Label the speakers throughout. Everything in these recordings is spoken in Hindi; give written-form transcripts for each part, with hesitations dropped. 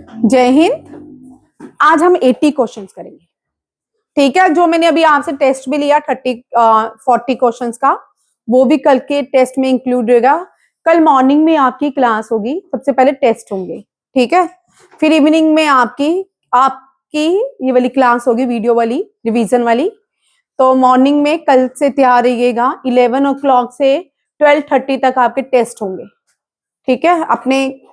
Speaker 1: जय हिंद। आज हम 80 क्वेश्चंस करेंगे, ठीक है। जो मैंने अभी आपसे टेस्ट भी लिया 40 क्वेश्चंस का, वो भी कल के टेस्ट में इंक्लूड होगा। कल मॉर्निंग में आपकी क्लास होगी, सबसे पहले टेस्ट होंगे, ठीक है। फिर इवनिंग में आपकी आपकी ये वाली क्लास होगी, वीडियो वाली, रिवीजन वाली। तो मॉर्निंग में कल से तैयार रहिएगा। 11 ओ क्लॉक से 12:30 तक आपके टेस्ट होंगे, ठीक है। अपने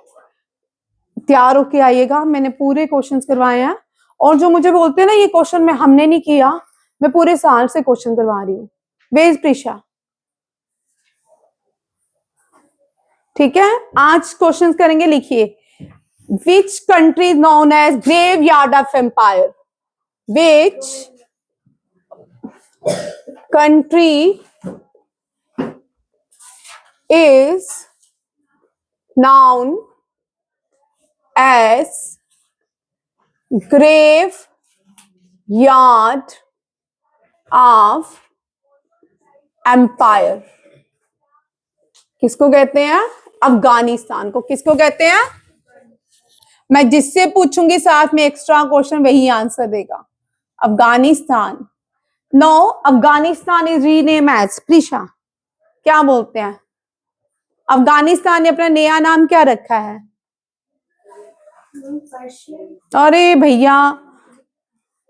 Speaker 1: तैयार होके आइएगा। मैंने पूरे क्वेश्चंस करवाए हैं, और जो मुझे बोलते हैं ना ये क्वेश्चन में हमने नहीं किया, मैं पूरे साल से क्वेश्चन करवा रही हूँ। वेज प्रीशा, ठीक है। आज क्वेश्चंस करेंगे, लिखिए। Which country is known as graveyard of empire? Which country is known as grave yard of empire? किसको कहते हैं? अफगानिस्तान को। किसको कहते हैं? मैं जिससे पूछूंगी साथ में एक्स्ट्रा क्वेश्चन वही आंसर देगा। Afghanistan. No, Afghanistan is rename as, प्रीशा क्या बोलते हैं? अफगानिस्तान ने अपना नया नाम क्या रखा है? अरे भैया,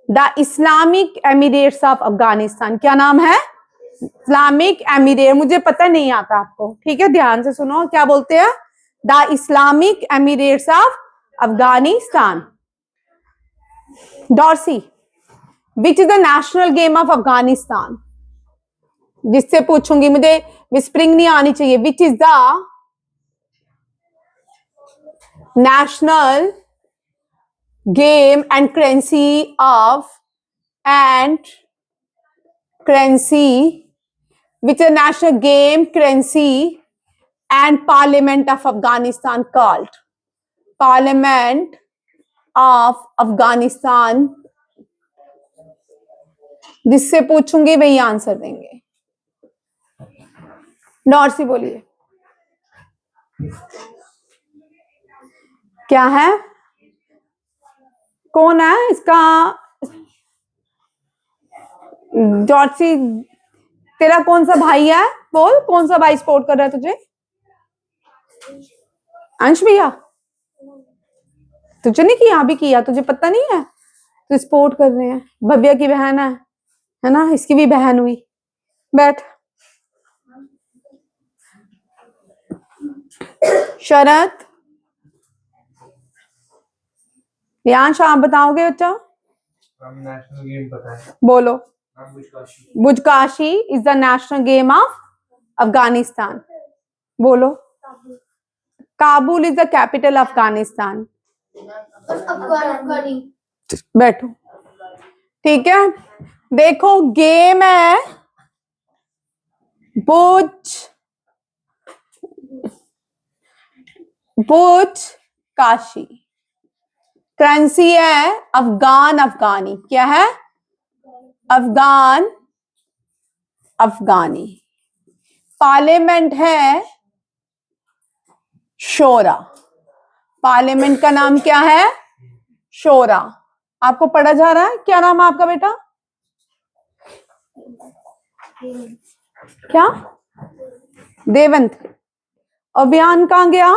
Speaker 1: the Islamic Emirates of Afghanistan. क्या नाम है? Islamic emirate. मुझे पता नहीं आता आपको, ठीक है। ध्यान से सुनो, क्या बोलते हैं? The Islamic Emirates of Afghanistan. डॉर्सी, which is the national game of Afghanistan? जिससे पूछूंगी, मुझे विस्परिंग नहीं आनी चाहिए। Which is the national game and currency of which is national game, currency and parliament of Afghanistan called? Parliament of Afghanistan। जिससे पूछूंगी वही आंसर देंगे। नॉर्सी बोलिए, क्या है? कौन है इसका? जॉर्सी, तेरा कौन सा भाई है? बोल, कौन सा भाई सपोर्ट कर रहा है तुझे? अंश भैया, तुझे नहीं किया? अभी किया, तुझे पता नहीं है? तो सपोर्ट कर रहे हैं। भव्या की बहन है ना, इसकी भी बहन हुई। बैठ। शरद, रियांश, आप बताओगे बच्चा?
Speaker 2: नेशनल गेम पता है,
Speaker 1: बोलो।
Speaker 2: Buzkashi.
Speaker 1: Buzkashi is the national game of Afghanistan. बोलो। Kabul is the capital of Afghanistan. बैठो, ठीक है। देखो, गेम है बुज काशी। करेंसी है अफगानी। क्या है? अफगानी। पार्लियामेंट है शोरा। पार्लियामेंट का नाम क्या है? शोरा। आपको पढ़ा जा रहा है? क्या नाम है आपका बेटा? क्या? देवंत। अभियान कहाँ गया?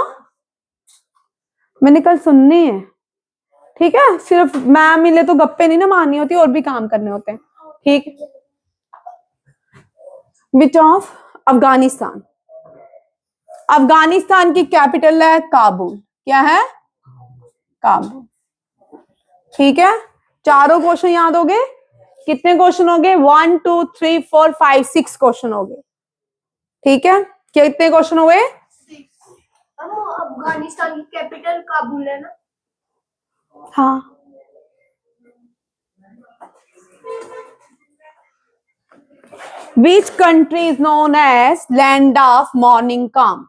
Speaker 1: मैंने कल सुनने हैं, ठीक है। सिर्फ मैम मिले तो गप्पे नहीं ना मारनी होती, और भी काम करने होते हैं, ठीक। Which of Afghanistan? अफगानिस्तान की कैपिटल है काबुल। क्या है? काबुल, ठीक है। चारों क्वेश्चन याद हो गए? कितने क्वेश्चन हो गए? 1 2 3 4 5 6 क्वेश्चन हो गए, ठीक है। कितने क्वेश्चन हुए?
Speaker 3: अफगानिस्तान की कैपिटल काबुल है ना?
Speaker 1: हाँ। Which country is known as land of morning calm?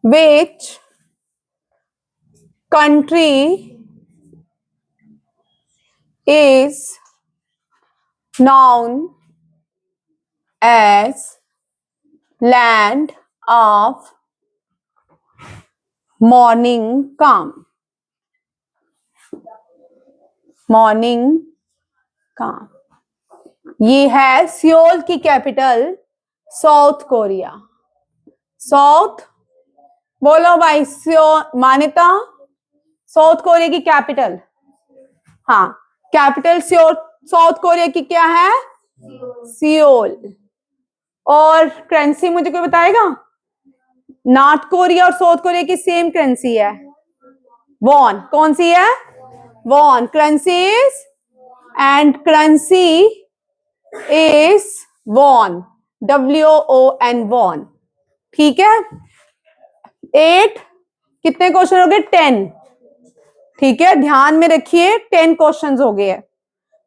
Speaker 1: Which country is known as land of morning calm? Morning काम। ये है सियोल की कैपिटल, साउथ कोरिया। साउथ बोलो भाई, सियोल मान्यता, साउथ कोरिया की कैपिटल। हाँ, कैपिटल सियोल, साउथ कोरिया की क्या है? सियोल। और करेंसी मुझे कोई बताएगा? नॉर्थ कोरिया और साउथ कोरिया की सेम करेंसी है, वॉन। कौन सी है? Won. Currencies and currency is won, WON, won. ठीक है। 8 कितने क्वेश्चन हो गए? 10। ठीक है, ध्यान में रखिए 10 क्वेश्चंस हो गए।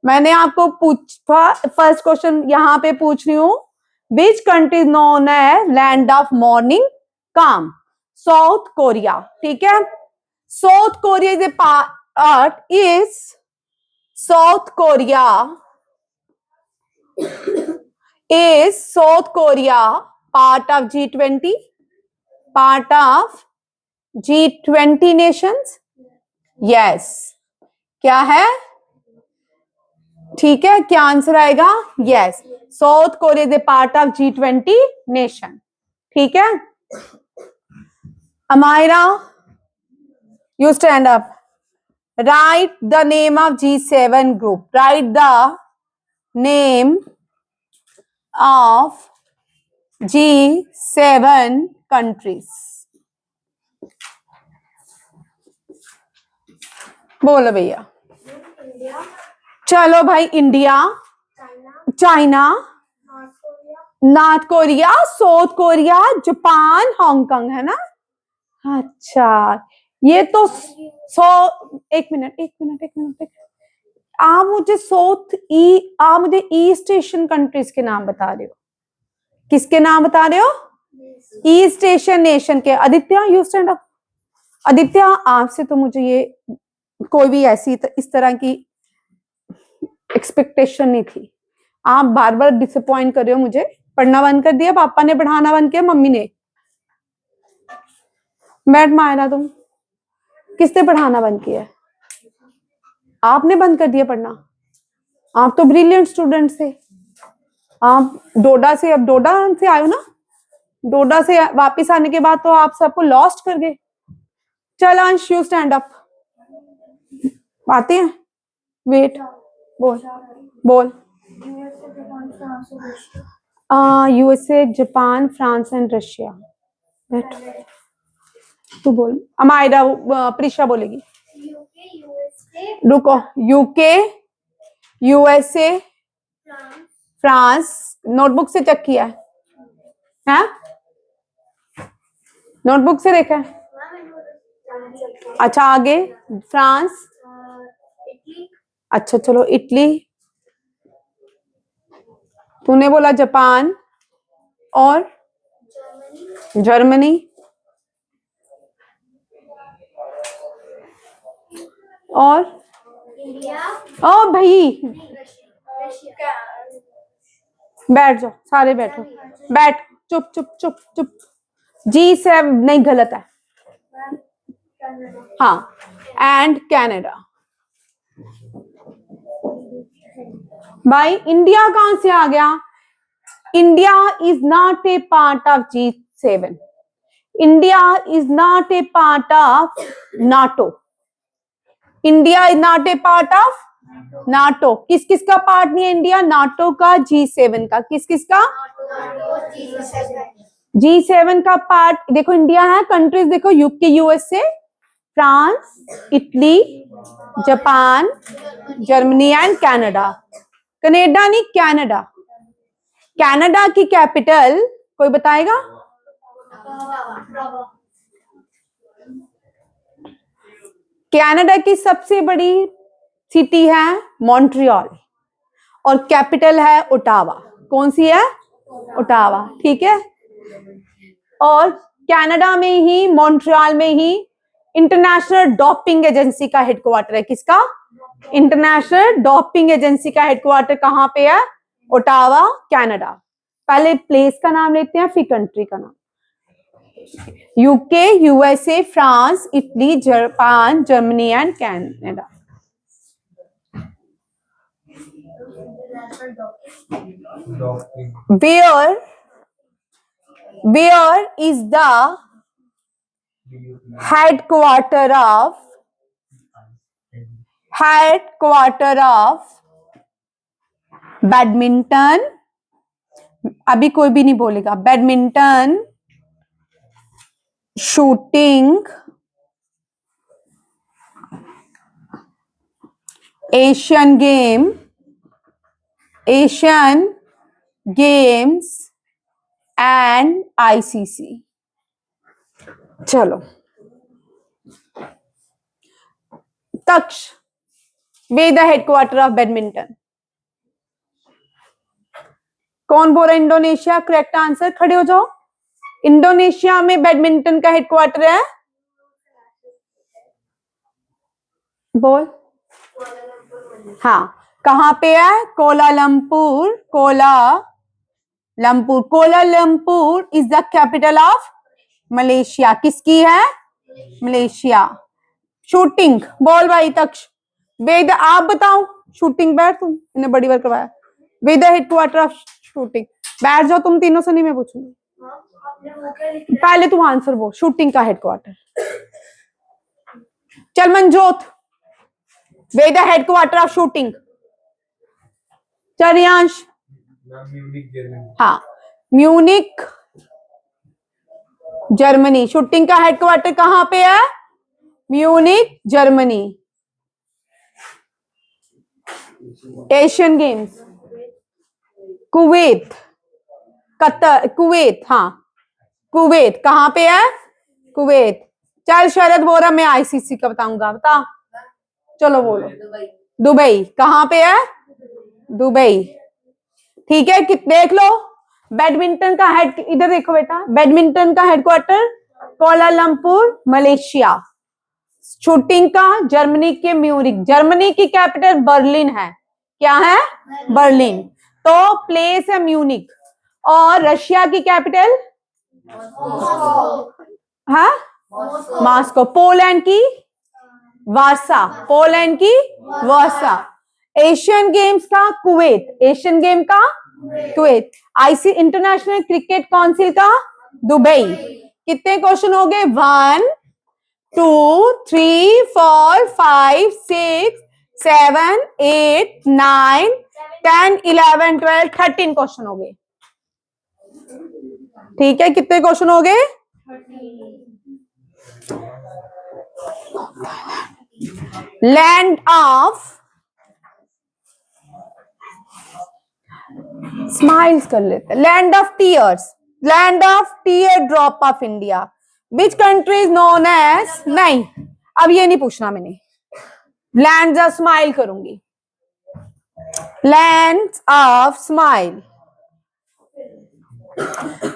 Speaker 1: मैंने आपको पूछा, फर्स्ट क्वेश्चन यहां पे पूछ रही हूं, which country is known as land of morning calm? South Korea. ठीक है, South Korea is a part, is South Korea is South Korea part of G20? Part of G20 nations? Yes. क्या है? ठीक है, क्या आंसर आएगा? Yes. South Korea is a part of G20 nation. ठीक है, Amira, you stand up. Write the name of G7 group. Write the name of G7 countries. बोलो भैया।
Speaker 3: इंडिया,
Speaker 1: चलो भाई, India,
Speaker 3: China,
Speaker 1: China,
Speaker 3: north Korea,
Speaker 1: North Korea, south Korea, Japan, Hong Kong, है ना? अच्छा, ये तो एक मिनट, आप मुझे आप मुझे ईस्ट एशियन कंट्रीज के नाम बता रहे हो। किसके नाम बता रहे हो? ईस्ट एशियन नेशन के। Aditya, you stand up. Aditya, आपसे तो मुझे ये कोई भी ऐसी इस तरह की एक्सपेक्टेशन नहीं थी। आप बार बार डिसअपॉइंट कर रहे हो मुझे। पढ़ना बंद कर दिया, पापा ने पढ़ाना बंद किया, मम्मी ने। बैठ मायरा, तुम किसने पढ़ाना बंद किया? आपने बंद कर दिया पढ़ना। आप तो ब्रिलियंट स्टूडेंट थे। आप डोडा से, अब डोडा से आए हो ना, डोडा से वापस आने के बाद तो आप सबको लॉस्ट कर गए। चल अंश, यू स्टैंड अप। आते हैं, वेट, बोल बोल।
Speaker 3: USA,
Speaker 1: USA, Japan,
Speaker 3: Japan, France और रशिया।
Speaker 1: France and Russia. तू बोल। अमायरा, प्रिशा बोलेगी।
Speaker 3: यूके, यूएसए,
Speaker 1: रुको। UK, USA,
Speaker 3: France,
Speaker 1: France. Notebook से चेक किया है? हाँ? नोटबुक से देखा है? अच्छा, आगे फ्रांस।
Speaker 3: इटली,
Speaker 1: अच्छा चलो, इटली। तूने बोला जापान, और
Speaker 3: जर्मनी,
Speaker 1: जर्मनी, और
Speaker 3: इंडिया,
Speaker 1: ओ भाई,
Speaker 3: रशिया।
Speaker 1: बैठ जाओ, सारे बैठो। बैठ, चुप चुप चुप चुप। G7 नहीं, गलत है। हाँ, एंड कनाडा। भाई, इंडिया कहां से आ गया? India is not a part of G7। India is not a part of NATO. India is not a part of NATO. किस किस का पार्ट नहीं है इंडिया? नाटो का, G7 का। किस किस का? G7 का पार्ट। देखो इंडिया है, कंट्रीज देखो, UK, USA, France, Italy, Japan, Germany and Canada. Canada नहीं, कनाडा। कनाडा की कैपिटल कोई बताएगा? कनाडा की सबसे बड़ी सिटी है मॉन्ट्रियल, और कैपिटल है ओटावा। कौन सी है? ओटावा। ठीक है, और कनाडा में ही, मॉन्ट्रियल में ही इंटरनेशनल डोपिंग एजेंसी का हेडक्वार्टर है। किसका? इंटरनेशनल डोपिंग एजेंसी का हेडक्वार्टर कहां पे है? Ottawa, Canada. पहले प्लेस का नाम लेते हैं, फिर कंट्री का नाम। UK, USA, France, Italy, Japan, Germany and Canada.
Speaker 3: International Docking.
Speaker 2: Docking.
Speaker 1: Where is the headquarter of badminton? अभी कोई भी नहीं बोलेगा. Badminton, shooting, Asian Games and ICC. चलो Taksh, where the headquarter of badminton. कौन बोल रहा है? इंडोनेशिया. Correct answer. खड़े हो जाओ. इंडोनेशिया में बैडमिंटन का हेडक्वार्टर है. बोल. हाँ, कहां पे है? Kuala Lumpur. Kuala Lumpur is the capital of Malaysia. किसकी है? मलेशिया. शूटिंग बोल भाई तक्ष. वेद आप बताओ. शूटिंग बैठ तुम, इन्हें बड़ी बार करवाया. वेद हेडक्वार्टर ऑफ शूटिंग. बैठ जाओ तुम तीनों से, नहीं मैं पूछूंगी. पहले तुम आंसर बोल. शूटिंग का हेडक्वार्टर. चल Manjot, where the headquarter of shooting. चल रियांश.
Speaker 2: Munich, Germany.
Speaker 1: हाँ, म्यूनिक जर्मनी. शूटिंग का हेडक्वार्टर कहां पे है? Munich Germany. Asian Games Kuwait, Qatar, Kuwait. हाँ, कुवैत कहां पे है? कुवैत. चल शरद बोल रहा मैं आईसीसी का बताऊंगा. बता. चलो बोलो. दुबई. कहां पे है? दुबई. ठीक है. देख लो. बैडमिंटन का हेड, इधर देखो बेटा. बैडमिंटन का हेडक्वार्टर कोलालमपुर, मलेशिया. शूटिंग का जर्मनी के म्यूनिक. जर्मनी की कैपिटल बर्लिन है. क्या है? बर्लिन. तो प्लेस है म्यूनिक. और रशिया की कैपिटल? हाँ, मॉस्को. पोलैंड की? वार्सा. पोलैंड की वार्सा. एशियन गेम्स का? कुवैत. एशियन गेम का? Kuwait. IC international cricket council का? दुबई. कितने क्वेश्चन हो गए? 1 2 3 4 5 6 7 8 9 10 11 12 13 क्वेश्चन हो गए. ठीक है. कितने क्वेश्चन हो गए? लैंड ऑफ, स्माइल्स कर लेते. Land of tears, land of tear drop of India. Which country is known as? नहीं, अब ये नहीं पूछना मैंने. लैंड ऑफ स्माइल करूंगी. Land of smile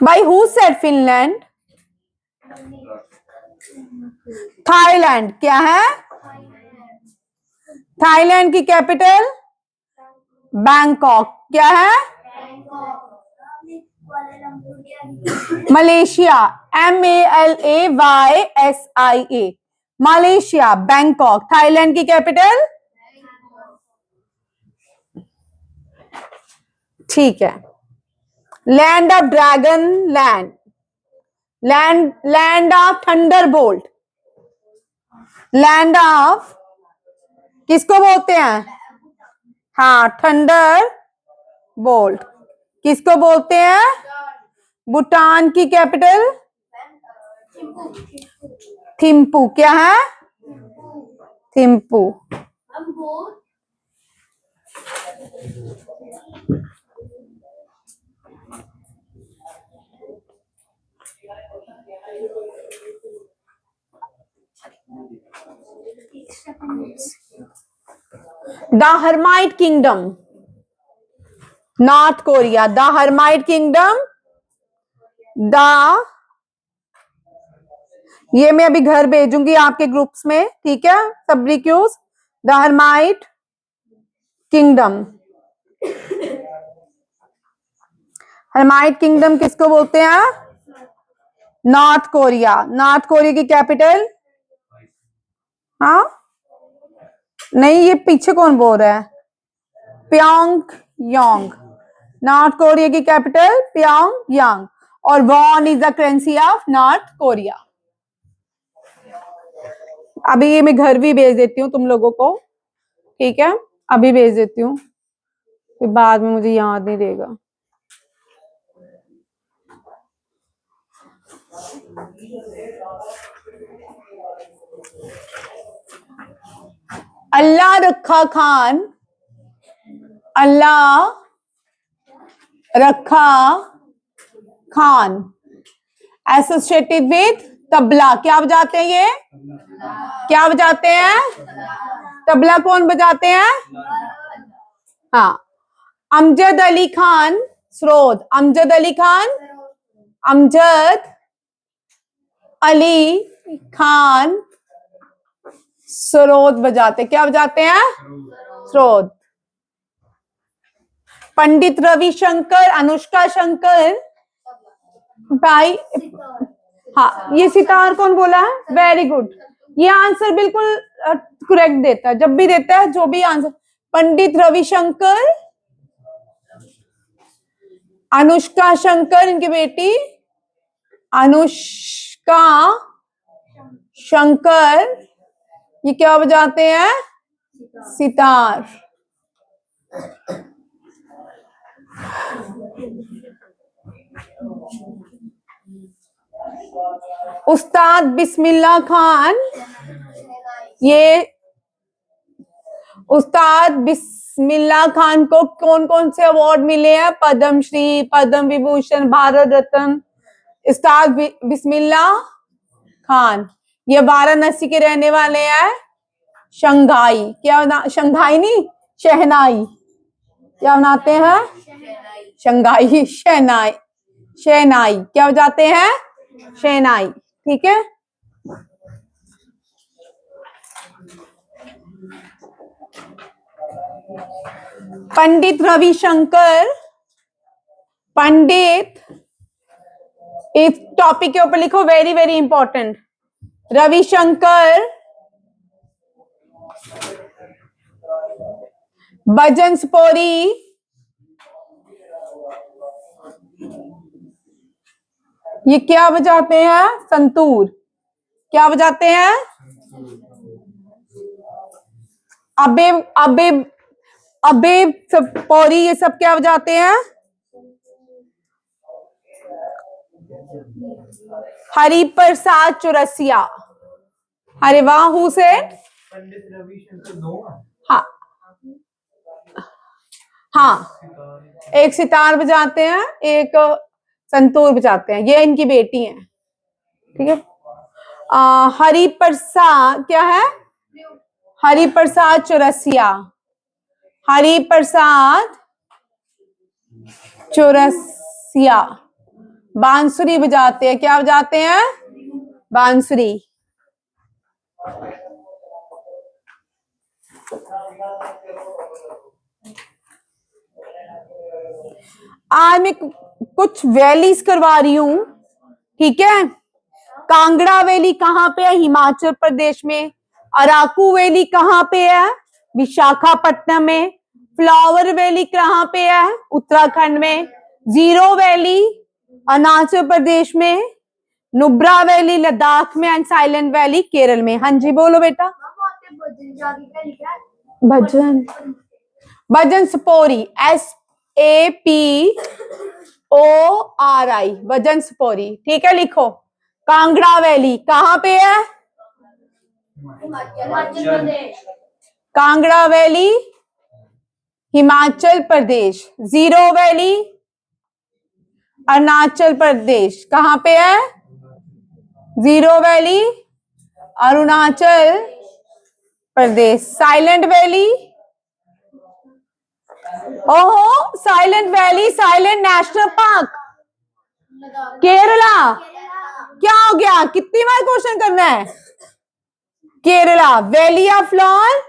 Speaker 1: by who said? Finland. Thailand. क्या है? थाईलैंड की कैपिटल? बैंकॉक. क्या है? Malaysia. MALAYSIA. Malaysia, Bangkok. Thailand की कैपिटल? ठीक है. Land of dragon land. Land of thunderbolt. Land of, किसको बोलते हैं? हाँ, थंडर बोल्ट. किसको बोलते हैं? भूटान की कैपिटल? थिम्पू. क्या है? Thimphu. The hermit kingdom, north Korea. The hermit kingdom. ये मैं अभी घर भेजूंगी आपके ग्रुप्स में. ठीक है. सबरी क्यूज. The hermit kingdom. Hermit kingdom किसको बोलते हैं? North Korea. नॉर्थ कोरिया की कैपिटल? हाँ, नहीं, ये पीछे कौन बोल रहा है? Pyongyang. नॉर्थ कोरिया की कैपिटल प्योंग यांग और won is the currency of North Korea. अभी ये मैं घर भी भेज देती हूँ तुम लोगों को, ठीक है, अभी भेज देती हूँ, फिर बाद में मुझे याद नहीं रहेगा। अल्लाह रखा खान, अल्लाह रखा खान एसोसिएटेड विद तबला। क्या बजाते हैं ये? क्या बजाते हैं? तबला कौन बजाते हैं? हाँ। अमजद अली खान सरोद, अमजद अली खान, अमजद अली खान सरोद बजाते, क्या बजाते हैं? सरोद। पंडित रविशंकर, अनुष्का शंकर भाई, हाँ ये सितार कौन बोला है? वेरी गुड, ये आंसर बिल्कुल करेक्ट देता है, जब भी देता है जो भी आंसर। पंडित रविशंकर, अनुष्का शंकर इनकी बेटी अनुष्का शंकर, ये क्या बजाते हैं? सितार। उस्ताद बिस्मिल्लाह खान, ये उस्ताद बिस्मिल्लाह खान को कौन कौन से अवार्ड मिले हैं? पद्मश्री, पद्म विभूषण, भारत रत्न। उस्ताद बिस्मिल्लाह खान ये वाराणसी के रहने वाले हैं। शंघाई, क्या शंघाई नहीं, शहनाई, क्या बनाते हैं? शंघाई, शहनाई, शहनाई क्या बजाते हैं? शहनाई, ठीक है। पंडित रविशंकर, पंडित इस टॉपिक के ऊपर लिखो, वेरी वेरी इंपॉर्टेंट। रविशंकर भजनसपोरी, ये क्या बजाते हैं? संतूर। क्या बजाते हैं? अबे अबे अबे पौरी, ये सब क्या बजाते हैं? हरिप्रसाद चौरसिया। अरे वाह, हु सेड?
Speaker 2: पंडित रविशंकर दो।
Speaker 1: हाँ हाँ, एक सितार बजाते हैं, एक संतूर बजाते हैं, ये इनकी बेटी हैं, ठीक है। हरिप्रसाद क्या है? हरिप्रसाद चौरसिया, हरिप्रसाद चौरसिया बांसुरी बजाते हैं। क्या बजाते हैं? बांसुरी। आज मैं कुछ वैलीज करवा रही हूं, ठीक है। कांगड़ा वैली कहाँ पे है? हिमाचल प्रदेश में। अराकू वैली कहाँ पे है? विशाखापट्टनम में। फ्लावर वैली कहाँ पे है? उत्तराखंड में। जीरो वैली अरुणाचल प्रदेश में। नुब्रा वैली लद्दाख में एंड साइलेंट वैली केरल में। हाँ जी बोलो बेटा। भजन, भजन सपोरी, SAPORI, भजन सपोरी, ठीक है, लिखो। कांगड़ा वैली कहाँ पे है? Kangra valley Himachal Pradesh. Zero valley Arunachal Pradesh, कहाँ पे है? Zero valley Arunachal Pradesh. Silent valley, ओहो silent valley, silent national park Kerala. क्या हो गया? कितनी बार क्वेश्चन करना है? Kerala. Valley of flower,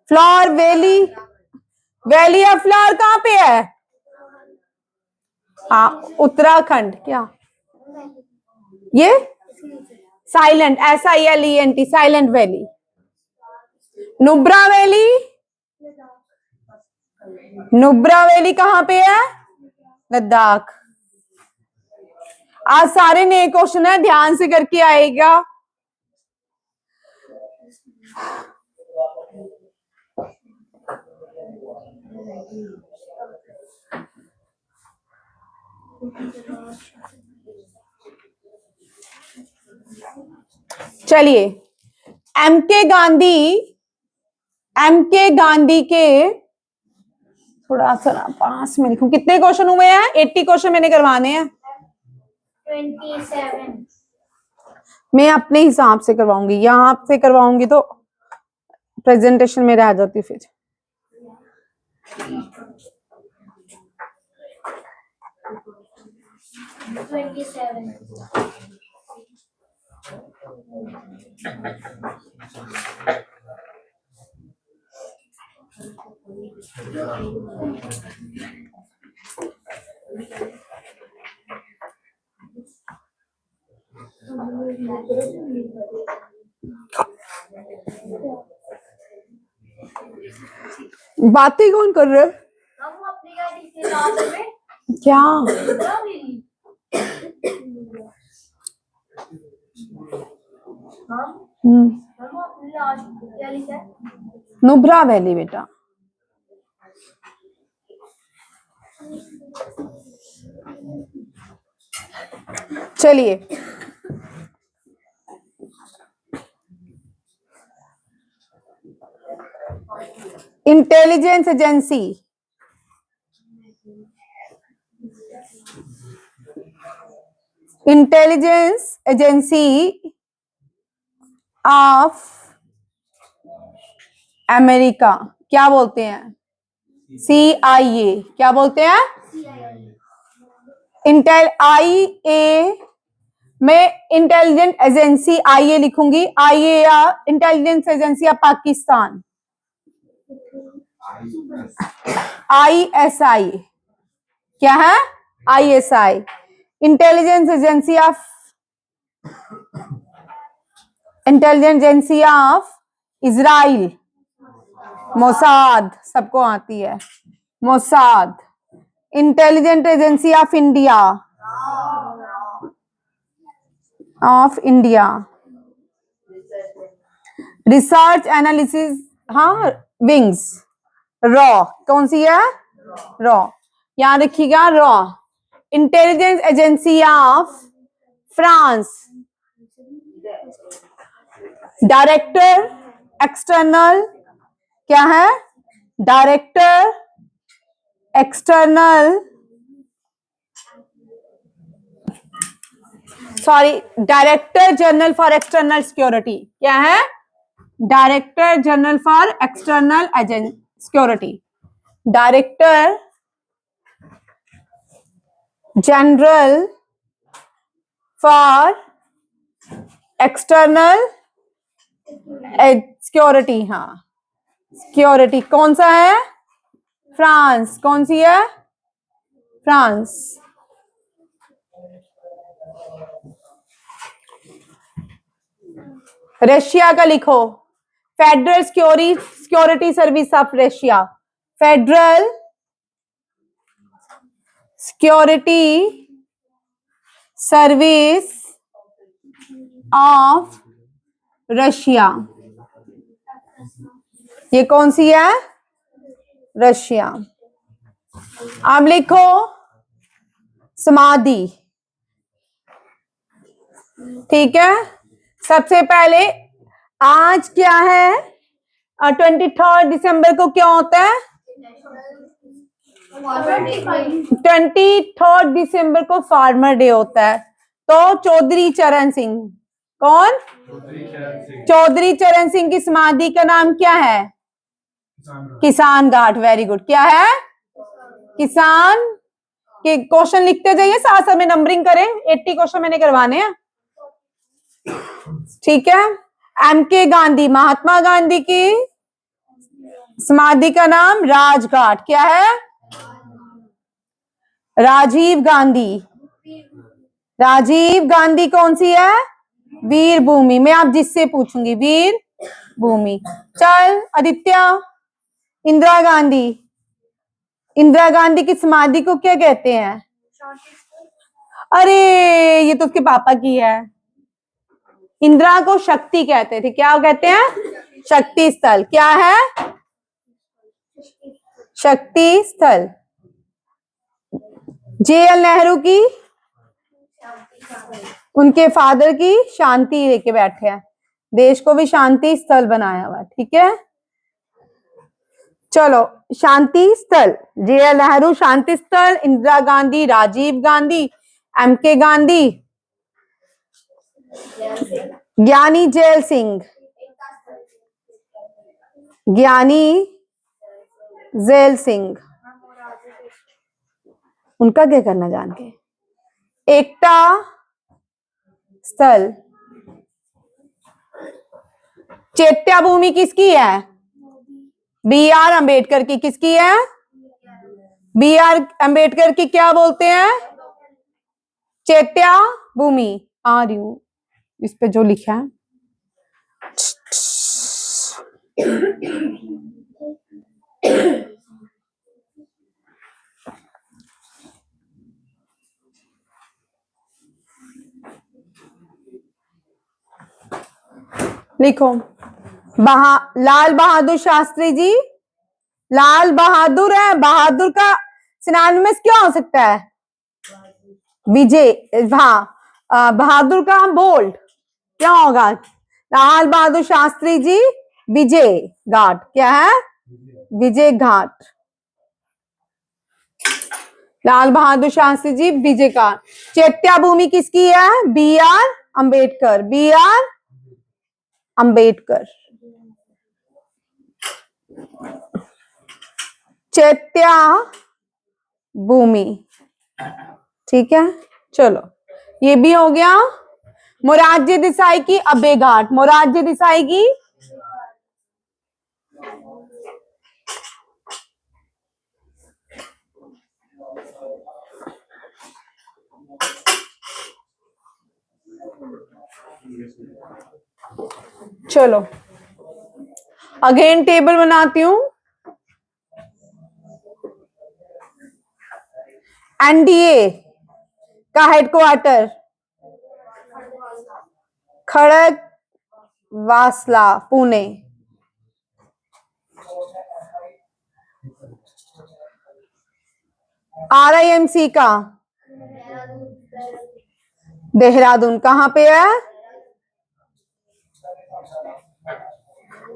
Speaker 1: flower valley, valley of flower कहाँ पे है? हाँ उत्तराखंड। क्या ये? Silent, SILENT, silent valley. Nubra valley Nubra valley कहाँ पे है? लद्दाख। आज सारे नए क्वेश्चन है, ध्यान से करके आएगा। चलिए, एम के गांधी के थोड़ा सा ना पास में लिखूं, कितने क्वेश्चन हुए हैं? 80 क्वेश्चन मैंने करवाने हैं।
Speaker 3: 27.
Speaker 1: मैं अपने हिसाब से करवाऊंगी, यहां से करवाऊंगी तो प्रेजेंटेशन में रह जाती फिर।
Speaker 3: 27.
Speaker 1: बातें कौन कर रहे हैं?
Speaker 3: हम अपनी गाड़ी से रात में
Speaker 1: क्या?
Speaker 3: हम अपनी आज क्या लिखा है?
Speaker 1: नुब्रा वैली बेटा। चलिए, इंटेलिजेंस एजेंसी ऑफ अमेरिका क्या बोलते हैं? CIA। क्या बोलते हैं? IA में इंटेलिजेंट एजेंसी IA लिखूंगी। IA या intelligence agency of Pakistan, ISI। क्या है? ISI, intelligence agency of Israel, Mossad सबको आती है, Mossad. Intelligent agency of India, research analysis, हाँ, विंग्स, रॉ। कौन सी है? रॉ, याद रखिएगा, raw. Intelligence agency of France, director external, क्या है? Director external, director general for external security. क्या है? Director general for external security, director general for external security. हाँ, सिक्योरिटी कौन सा है? फ्रांस। कौन सी है? फ्रांस। रशिया का लिखो, federal security service of Russia, federal security service of Russia. ये कौन सी है? रशिया। अब लिखो समाधि। ठीक है, सबसे पहले आज क्या है? 23 दिसंबर को क्या होता है? 23 दिसंबर को फार्मर डे होता है। तो चौधरी चरण सिंह, कौन? चौधरी चरण सिंह की समाधि का नाम क्या है? किसान घाट। Very good. क्या है? किसान के क्वेश्चन लिखते जाइए, साथ साथ में नंबरिंग करें। 80 क्वेश्चन मैंने करवाने हैं। ठीक है। MK गांधी, महात्मा गांधी की समाधि का नाम राजघाट। क्या है? राजीव गांधी। राजीव गांधी कौन सी है? वीर भूमि। मैं आप जिससे पूछूंगी, वीर भूमि। चल आदित्य, इंदिरा गांधी, इंदिरा गांधी की समाधि को क्या कहते हैं?
Speaker 3: शांति स्थल।
Speaker 1: अरे ये तो उसके पापा की है। इंदिरा को शक्ति कहते थे, क्या कहते हैं? शक्ति स्थल। क्या है? शक्ति स्थल। JL नेहरू की, उनके फादर की शांति लेके बैठे हैं, देश को भी शांति स्थल बनाया हुआ है। ठीक है, चलो शांति स्थल, JL नेहरू शांति स्थल, इंदिरा गांधी, राजीव गांधी, MK गांधी, ज्ञानी जैल सिंह, ज्ञानी जैल सिंह, उनका क्या करना जान के? एकता स्थल। चैत्य भूमि किसकी है? BR अंबेडकर की। किसकी है? BR अंबेडकर की। क्या बोलते हैं? चैत्य भूमि। आ रही हूं इस पे जो लिखा है। लिखो, लाल बहादुर शास्त्री जी। लाल बहादुर है, बहादुर का सिनोनिमस क्या हो सकता है? विजय। हाँ, बहादुर का बोल्ड क्या होगा? लाल बहादुर शास्त्री जी विजय घाट। क्या है? विजय घाट। लाल बहादुर शास्त्री जी विजय घाट। चैत्य भूमि किसकी है? BR अंबेडकर। BR अंबेडकर। चैत्य भूमि। ठीक है, चलो ये भी हो गया। मोरारजी देसाई की अब्बे घाट। मोरारजी देसाई की चलो अगेन टेबल बनाती हूं। NDA का हेडक्वार्टर खड़गवासला, पुणे। RIMC का देहरादून। कहां पे है?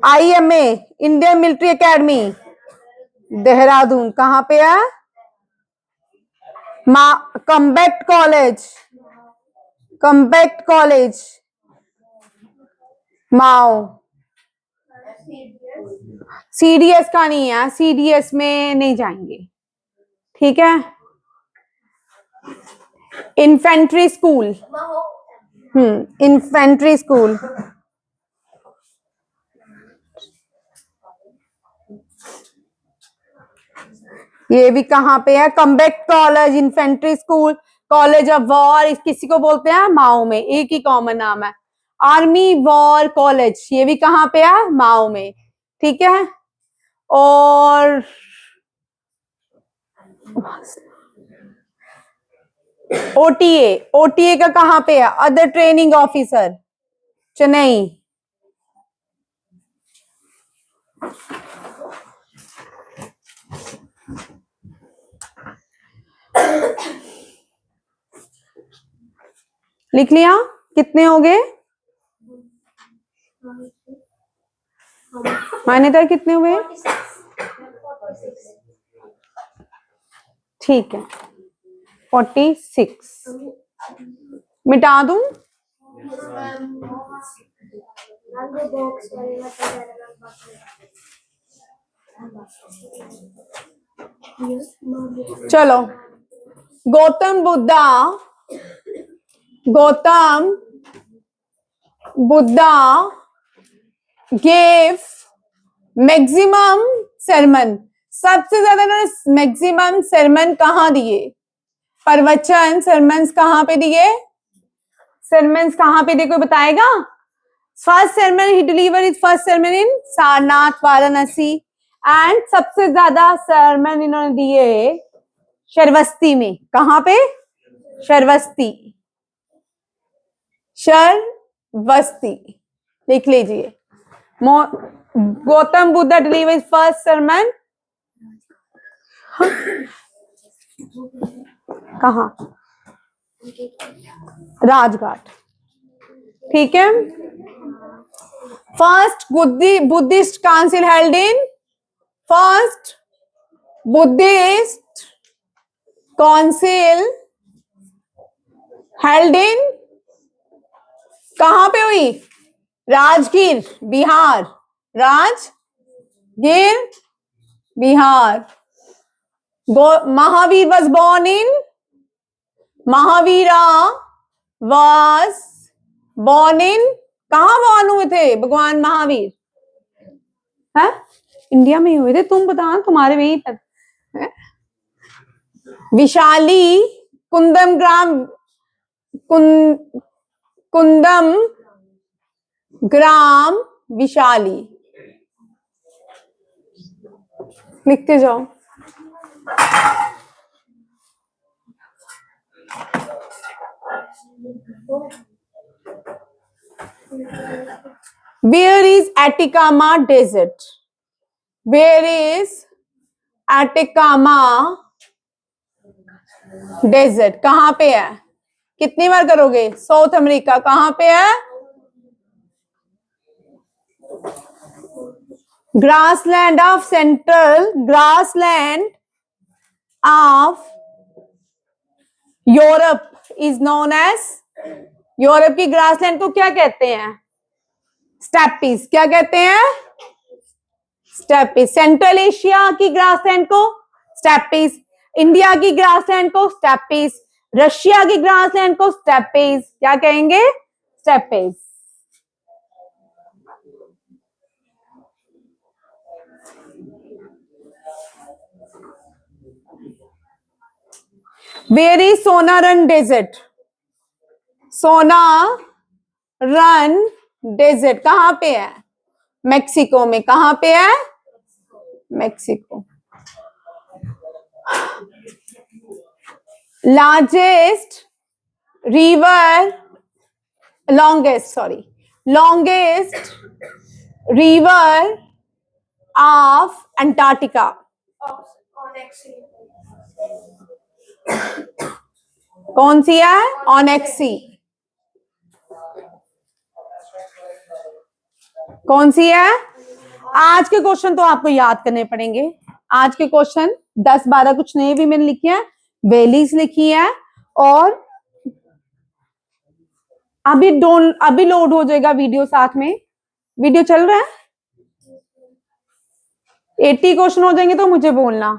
Speaker 1: IMA Indian military academy Dehradun. कहां पे है? Combat college. कम्बैक्ट कॉलेज माओ। CDS का नहीं है, CDS में नहीं जाएंगे। ठीक है, इन्फेंट्री स्कूल। Infantry school. ये भी कहां पे है? Combat college, infantry school, college of war, किसी को बोलते हैं माओ में, एक ही कॉमन नाम है। आर्मी वॉर कॉलेज, ये भी कहां पे है? माओ में। ठीक है, और OTA का कहां पे है? Other training officer, Chennai. लिख लिया? कितने हो गए? मान्यता कितने हुए? ठीक है, 46। मिटा दूं? चलो, Gautam Buddha gave maximum sermon, सबसे ज्यादा मैक्सिमम sermon कहाँ दिए? प्रवचन, sermons कहाँ पे दिए? sermons कहाँ पे दिए, कोई बताएगा? First sermon he delivered his first sermon in Sarnath, Varanasi, and सबसे ज्यादा सरमन इन्होंने दिए शर्वस्ती में। कहां पे? शर्वस्ती, शर्वस्ती लिख लीजिए। Gautam Buddha delivered first sermon कहां? राजघाट। ठीक है। First Buddhist council held in, first Buddhist council held in कहां पे हुई? Rajgir, Bihar. Rajgir, Bihar. Mahavir was born in, Mahavira was born in, कहां बॉर्न हुए थे भगवान महावीर? है इंडिया में ही हुए थे। तुम बता, तुम्हारे में ही तक है? विशाली कुंदम ग्राम, कुंदम ग्राम विशाली। लिखते जाओ। Where is Atacama Desert? Where is Atacama Desert? कहां पे है? कितनी बार करोगे? South America. कहां पे है? Grassland of central, grassland of Europe is known as, Europe की ग्रासलैंड को क्या कहते हैं? स्टेपीज। क्या कहते हैं? स्टेपीज। सेंट्रल एशिया की ग्रासलैंड को स्टेपीज, इंडिया की ग्रासलैंड को स्टेपीज, रशिया की ग्रासलैंड को स्टेपीज। क्या कहेंगे? Steppes. Where is Sonaran Desert? Sonaran Desert कहां पे है? मेक्सिको में। कहां पे है? Mexico. Largest river, longest river of Antarctica. कौन सी है? ऑनेक्सी। कौन सी है? आज के क्वेश्चन तो आपको याद करने पड़ेंगे। आज के क्वेश्चन 10-12 कुछ नए भी मैंने लिखे हैं, वैलीज लिखी है, और अभी लोड हो जाएगा वीडियो। साथ में वीडियो चल रहा है। 80 क्वेश्चन हो जाएंगे तो मुझे बोलना।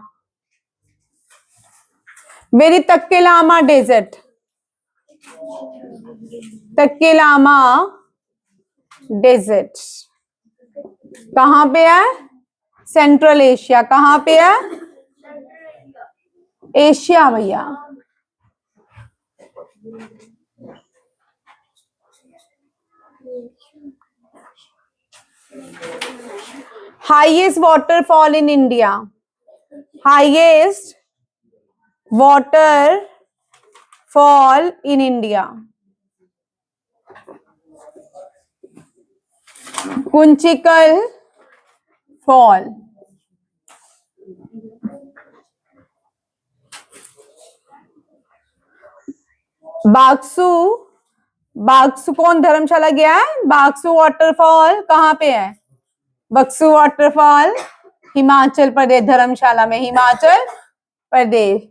Speaker 1: मेरी तक्केलामा डेजर्ट, तक्केलामा डेजर्ट कहां पे है? Central Asia. कहां पे है? एशिया भैया। Highest waterfall in India, highest waterfall in India. Kunchikal Fall. बाक्सू कौन धर्मशाला गया है? बाक्सू वाटरफॉल कहां पे है? बक्सू वाटरफॉल हिमाचल प्रदेश, धर्मशाला में, हिमाचल प्रदेश।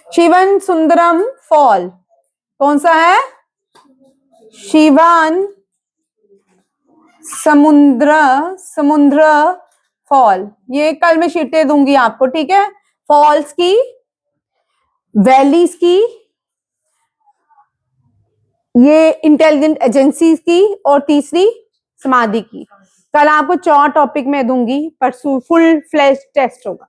Speaker 1: शिवन सुंदरम फॉल कौन सा है? शिवन समुद्र फॉल। ये कल मैं शीटें दूंगी आपको, ठीक है? फॉल्स की, वैलीज की, ये इंटेलिजेंट एजेंसीज की, और तीसरी समाधि की। कल आपको 4 टॉपिक में दूंगी, परसों फुल फ्लैश टेस्ट होगा,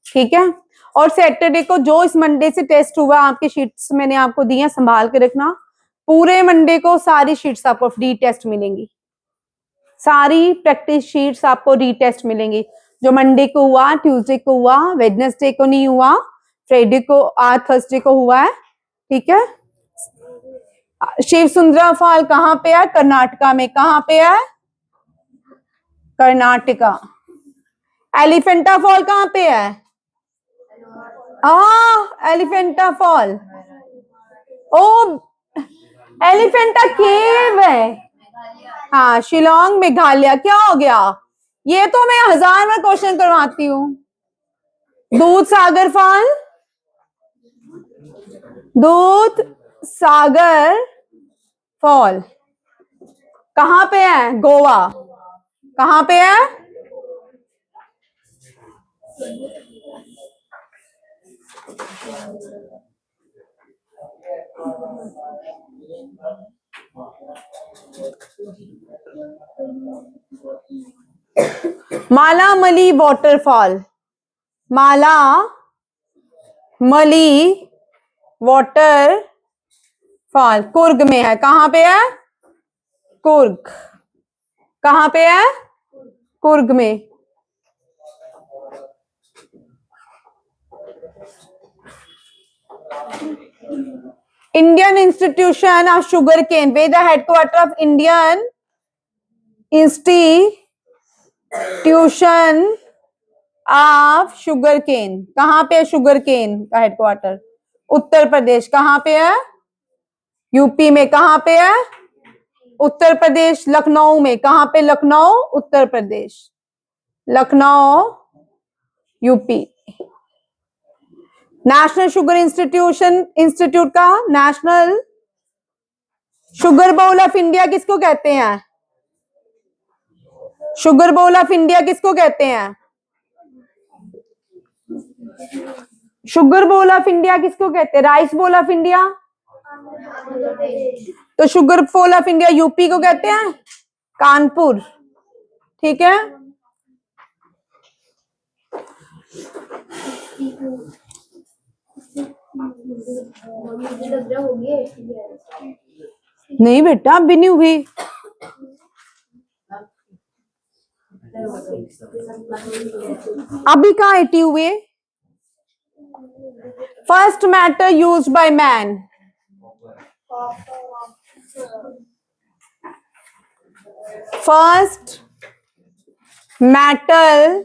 Speaker 1: ठीक है? और सैटरडे को जो इस मंडे से टेस्ट हुआ, आपके शीट्स मैंने आपको दी हैं, संभाल के रखना। पूरे मंडे को सारी शीट्स आपको फ्री टेस्ट मिलेंगी, सारी प्रैक्टिस शीट्स आपको रीटेस्ट मिलेंगी। जो मंडे को हुआ, ट्यूसडे को हुआ, वेडनेसडे को नहीं हुआ, फ्राइडे को, आज थर्सडे को हुआ है। ठीक है। शिव सुंदरा फॉल कहाँ पे है? कर्नाटका में। कहाँ पे है? कर्नाटका। एलिफेंटा फॉल कहाँ पे है? एलिफेंटा फॉल। ओ, एलिफेंटा केव है। हाँ, शिलोंग मेघालय। क्या हो गया? ये तो मैं 1000 बार क्वेश्चन करवाती हूँ। दूध सागर फॉल, दूध सागर फॉल कहाँ पे है? गोवा। कहाँ पे है? माला मली वाटरफॉल, माला मली वाटरफॉल कुर्ग में है। कहाँ पे है? कुर्ग। कहाँ पे है? कुर्ग में। Indian Institution of sugar cane, where the headquarter of Indian Institution of sugar cane. कहाँ पे है शुगर केन का हेडक्वार्टर? उत्तर प्रदेश। कहाँ पे है? यूपी में। कहाँ पे है? उत्तर प्रदेश। लखनऊ में। कहाँ पे? Lucknow, Uttar Pradesh. Lucknow, UP. National sugar institute का national sugar bowl of India किसको कहते हैं? शुगर बाउल ऑफ इंडिया किसको कहते हैं? शुगर बाउल ऑफ इंडिया किसको कहते हैं? Rice bowl of India. तो sugar bowl of India UP को कहते हैं, कानपुर। ठीक है। नहीं बेटा, अभी नहीं हुई। अभी कहाँ 80 हुए? First matter used by man, first metal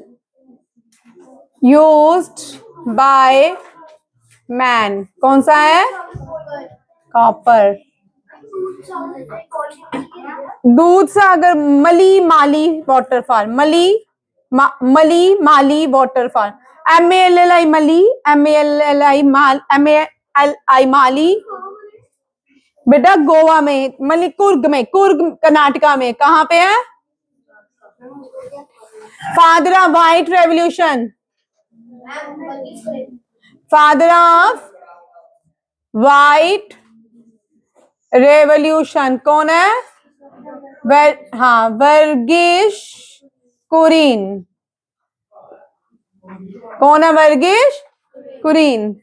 Speaker 1: used by man कौन सा है? कॉपर। दूध सागर मली माली वाटरफॉल, मली माली वाटरफॉल, MALLI मली, MALLI माल, MALI माली। बेटा गोवा में, मली कुर्ग में, कुर्ग कर्नाटका में। कहाँ पे है? Father of white revolution, father of white revolution कौन है? वर्गीश कुरियन। कौन है? वर्गीश कुरियन।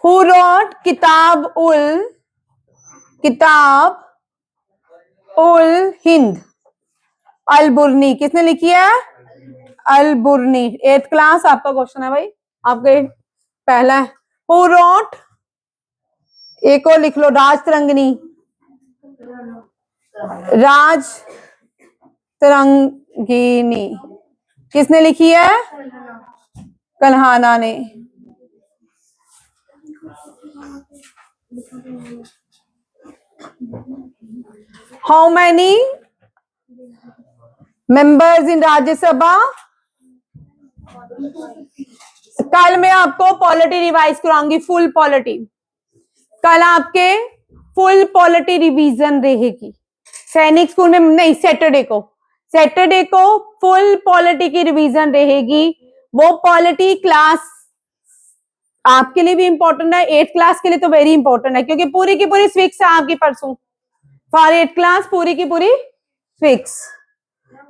Speaker 1: Who wrote किताब उल हिंद? अल बुरनी। किसने लिखी है? अल बुरनी। 8th क्लास आपका क्वेश्चन है भाई, आपके पहला है। Who wrote, एक और लिख लो, राज तरंगिणी, राज तरंगिणी किसने लिखी है? कल्हाना ने। How many members in Rajya Sabha? कल मैं आपको पॉलिटी रिवाइज कराऊंगी, फुल पॉलिटी। कल आपके फुल पॉलिटी रिवीजन रहेगी सैनिक स्कूल में। नहीं, सैटरडे को फुल पॉलिटी की रिवीजन रहेगी। वो पॉलिटी क्लास आपके लिए भी इंपॉर्टेंट है, 8th क्लास के लिए तो वेरी इंपॉर्टेंट है, क्योंकि पूरी की पूरी स्विक्स है आपकी परसों। फॉर 8th क्लास पूरी की पूरी स्विक्स।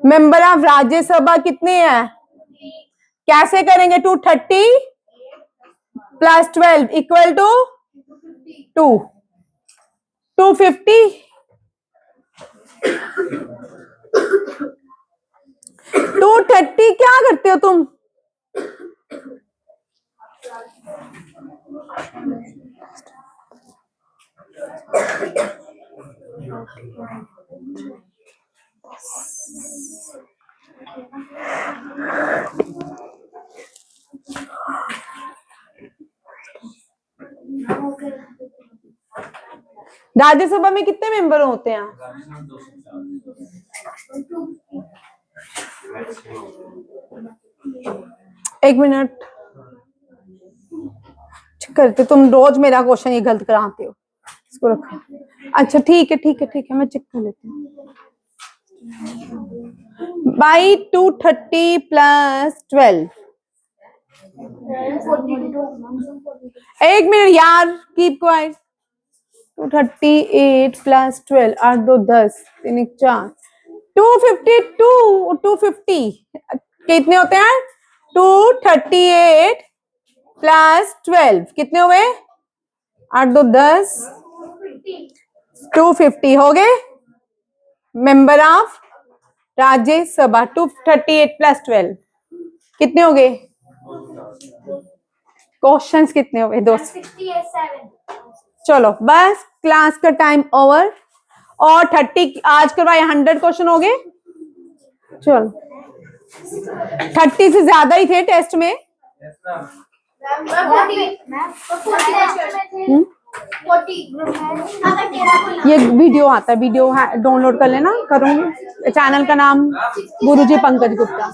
Speaker 1: मेंबर ऑफ राज्यसभा कितने हैं? कैसे करेंगे? 230 + 12 = 2 250, 230 क्या करते हो तुम? राज्यसभा में कितने मेंबर होते हैं? एक मिनट करते, तुम रोज मेरा क्वेश्चन ये गलत कराते हो, इसको रखो। अच्छा ठीक है ठीक है ठीक है, मैं चेक कर लेती हूँ। बाई 230 प्लस 12, एक मिनट यार, कीप क्वाइट। 238 प्लस 12, 8 2 10, 3 1 4, 252, 250 कितने होते हैं? 238 प्लस 12 कितने हुए? 8 2 10, 250 हो गए मेंबर ऑफ राज्यसभा। 238 प्लस 12 कितने हो गए? क्वेश्चंस कितने हो गए? 2।
Speaker 3: 67।
Speaker 1: चलो बस, क्लास का टाइम ओवर। और 30 आज करवाए, 100 क्वेश्चन हो गए। चलो 30 से ज्यादा ही थे टेस्ट में। ये वीडियो आता है, वीडियो डाउनलोड कर लेना, करूंगी। चैनल का नाम गुरुजी पंकज गुप्ता।